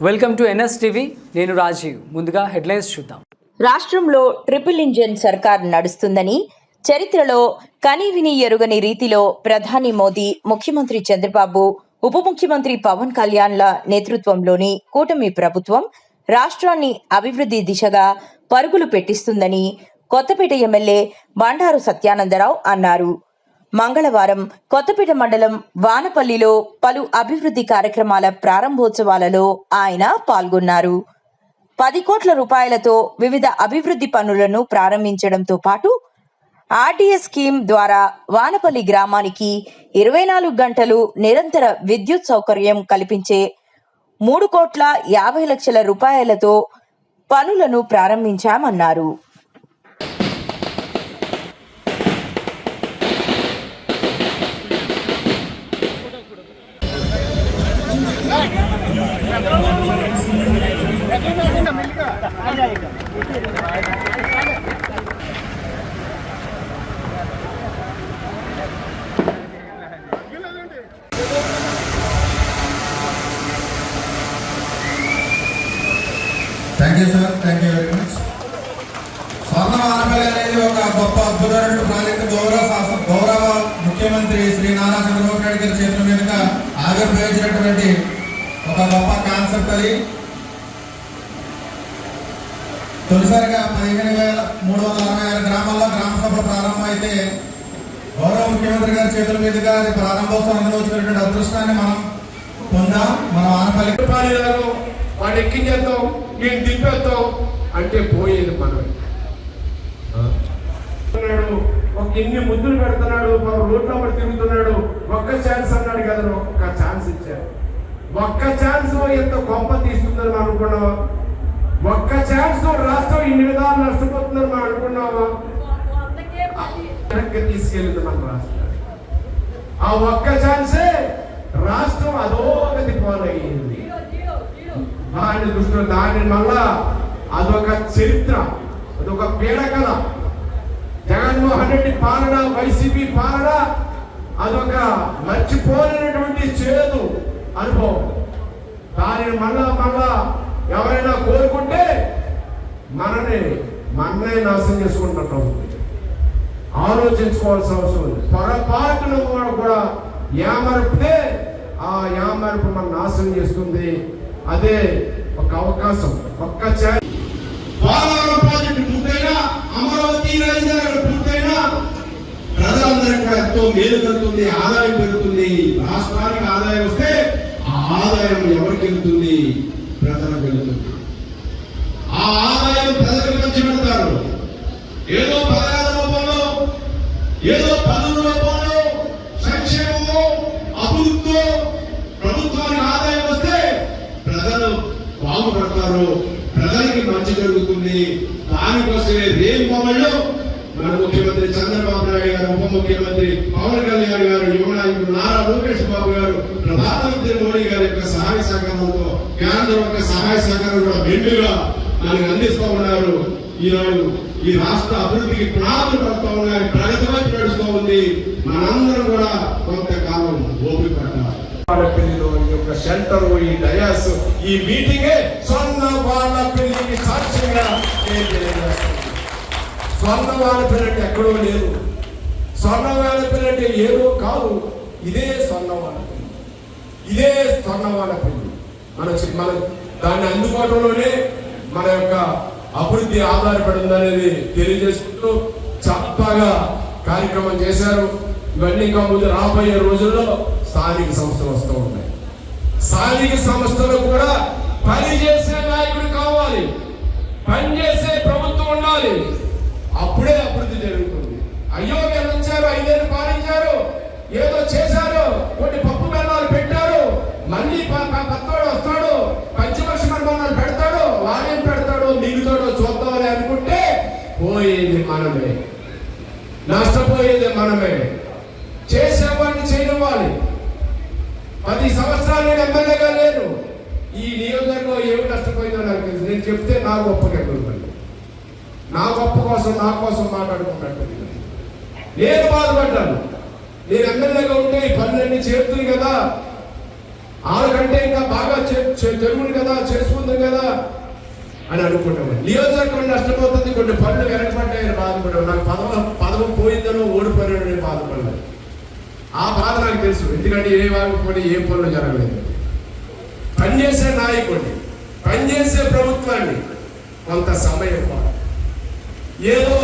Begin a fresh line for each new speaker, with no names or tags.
Welcome to NSTV. నేను రాజీవ్. ముందుగా headlines చూద్దాం.
రాష్ట్రంలో ట్రిపుల్ ఇంజిన్ సర్కార్ నడుస్తుందని, చరిత్రలో కనీవిని ఎరుగని రీతిలో ప్రధాని మోదీ, ముఖ్యమంత్రి చంద్రబాబు, ఉప ముఖ్యమంత్రి పవన్ కళ్యాణ్ల నేతృత్వంలోని కూటమి ప్రభుత్వం రాష్ట్రాన్ని అభివృద్ధి దిశగా పరుగులు పెట్టిస్తుందని కొత్తపేట ఎమ్మెల్యే బండారు సత్యానందరావు అన్నారు. మంగళవారం కొత్తపేట మండలం వానపల్లిలో పలు అభివృద్ధి కార్యక్రమాల ప్రారంభోత్సవాలలో ఆయన పాల్గొన్నారు. 10 కోట్ల రూపాయలతో వివిధ అభివృద్ధి పనులను ప్రారంభించడంతో పాటు RDS స్కీమ్ ద్వారా వానపల్లి గ్రామానికి 24 గంటలు నిరంతర విద్యుత్ సౌకర్యం కల్పించే 3,50,00,000 రూపాయలతో పనులను ప్రారంభించామన్నారు.
Thank you sir, thank you very much. Swarna Vanapalli అనేది ఒక గొప్ప అద్భుతమైన ప్రాజెక్టు. గౌరవ ముఖ్యమంత్రి శ్రీ నారా చంద్రబాబు నాయుడు గారి చేతుల మీదుగా ఆవిర్భవించినటువంటి ఒక గొప్ప కాన్సెప్ట్ అది. తొలిసారిగా 15,366 గ్రామాల్లో గ్రామ సభ ప్రారంభం అయితే గౌరవ ముఖ్యమంత్రి గారి చేతుల మీదుగా అది ప్రారంభోత్సవం అనుభవించినటువంటి అదృష్టాన్ని మనం పొందాం. మన వానపల్లి
వాడు ఎక్కించేద్దాం, నేను దింపేద్దాం అంటే పోయేది మనం. ఒక ఎన్ని ముద్దులు పెడుతున్నాడు, మన రోడ్ల తిరుగుతున్నాడు. ఒక్క ఛాన్స్ అన్నాడు కదా, ఒక్క ఛాన్స్ ఇచ్చారు. ఒక్క ఛాన్స్ ఎంత గొప్ప తీస్తుందని మనం అనుకున్నావా? ఒక్క ఛాన్స్ రాష్ట్రం ఇన్ని విధాలు నష్టపోతుందని మనం అనుకున్నావా? తీసుకెళ్ళింది మన రాష్ట్రాన్ని. ఆ ఒక్క ఛాన్సే రాష్ట్రం అధోగతి పాలయ్యింది. దాని దృష్టిలో దాని మళ్ళా అదొక చరిత్ర, అదొక పీడకల. జగన్మోహన్ రెడ్డి పాలన, వైసీపీ పాలన అదొక మర్చిపోలేనటువంటి చేదు అనుభవం. దానిని మళ్ళా ఎవరైనా కోరుకుంటే మననే నాశనం చేసుకుంటున్నట్టు ఆలోచించుకోవాల్సిన అవసరం ఉంది. పొరపాటున కూడా ఏమరిపితే ఆ ఏమరిపు మనం నాశనం చేస్తుంది. అదే ఒక అవకాశం. ఒక్క పోలవరం ప్రాజెక్టు పూర్తయినా, అమరావతి రాజధాని పూర్తయినా ప్రజలందరికీ కూడా ఎంతో మేలు కలుగుతుంది, ఆదాయం పెరుగుతుంది. రాష్ట్రానికి ఆదాయం వస్తే ఆ ఆదాయం ఎవరికి వెళ్తుంది? ప్రజలకు వెళ్తుంది. ఆ ఆదాయం ప్రజలకు మంచి పెడతారు. ఏదో పథకాల రూపంలో, ఏదో పనుల రూపంలో, సంక్షేమము, అభివృద్ధి, ప్రభుత్వానికి ఆదాయం వస్తే ప్రజలు బాగుపడతారు, ప్రజలకి మంచి జరుగుతుంది. దానికోసమే రేపల్లో మన ముఖ్యమంత్రి చంద్రబాబు నాయుడు గారు, ఉప ముఖ్యమంత్రి పవన్ కళ్యాణ్ గారు, యువ నాయకుడు నారా లోకేష్ బాబు గారు, ప్రధానమంత్రి మోడీ గారి యొక్క సహాయ సహకారంతో, కేంద్రం యొక్క సహాయ సహకారం కూడా మెండుగా మనకు అందిస్తూ ఉన్నారు. ఈనాడు ఈ రాష్ట్ర అభివృద్ధికి పునాదులు పడుతూ ఉన్నాయి, ప్రగతి వైపు నడుస్తూ ఉంది. మనందరం కూడా కొంతకాలం ఓపిక పట్టాలి. వానపల్లిలో ఈ యొక్క షెల్టర్, ఈ డయాస్, ఈ మీటింగే స్వర్ణ వానపల్లికి సాక్ష్యంగా. స్వర్ణ వానపల్లి అంటే ఎక్కడో లేదు. స్వర్ణ వానపల్లి అంటే ఏదో కాదు, ఇదే స్వర్ణ వానపల్లి, ఇదే స్వర్ణ వానపల్లి. మన దాన్ని అందుబాటులోనే మన యొక్క అభివృద్ధి ఆధారపడింది అనేది తెలియజేసుకుంటూ చక్కగా కార్యక్రమం చేశారు. ఇవన్నీ ఇంకా ముందు రాబోయే రోజుల్లో స్థానిక సంస్థలు వస్తూ ఉన్నాయి. స్థానిక సంస్థలు కూడా పనిచేసే నాయకుడు కావాలి, పనిచేసే ప్రభుత్వం ఉండాలి. అప్పుడే అభివృద్ధి జరుగుతుంది. అయ్యో మీరు వచ్చారు, 5 ఏళ్ళు పాలించారు, ఏదో చేశారు, కొన్ని పప్పు బెల్లాలు పెట్టారు, మళ్ళీ పత్తోడు వస్తాడు, పంచవర్ష నిర్మాణాలు పెడతాడు, వాడేం పెడతాడు, మిగుతాడో చూద్దామని అనుకుంటే పోయేది మనమే, నష్టపోయేది మనమే. చేసేవాడిని చేయనివ్వాలి. 10 సంవత్సరాలు నేను ఎమ్మెల్యేగా లేను. ఈ నియోజకవర్గంలో ఏమి నష్టపోయిందో నాకు తెలుసు. నేను చెప్తే నా గొప్పకెళ్ళిపోయింది. నా గొప్ప కోసం, నా కోసం మాట్లాడుకున్నట్టు నేను బాధపడ్డాను. నేను ఎమ్మెల్యేగా ఉంటే ఈ పనులన్నీ చేరుతుంది కదా, వాళ్ళకంటే ఇంకా బాగా జరుగును కదా, చేసుకుందాం కదా అని అనుకుంటాం. నియోజకవర్గం నష్టపోతుంది, కొన్ని పనులు వెనకబడ్డాయని బాధపడ్డాను. నాకు పదవి పోయిందనో ఓడిపోయానని బాధపడలేదు. ఆ బాధ నాకు తెలుసు, ఎందుకంటే ఏ వాగిపోయి ఏ పనులు జరగలేదు. పనిచేసే నాయకుడిని, పనిచేసే ప్రభుత్వాన్ని కొంత సమయం ఏదో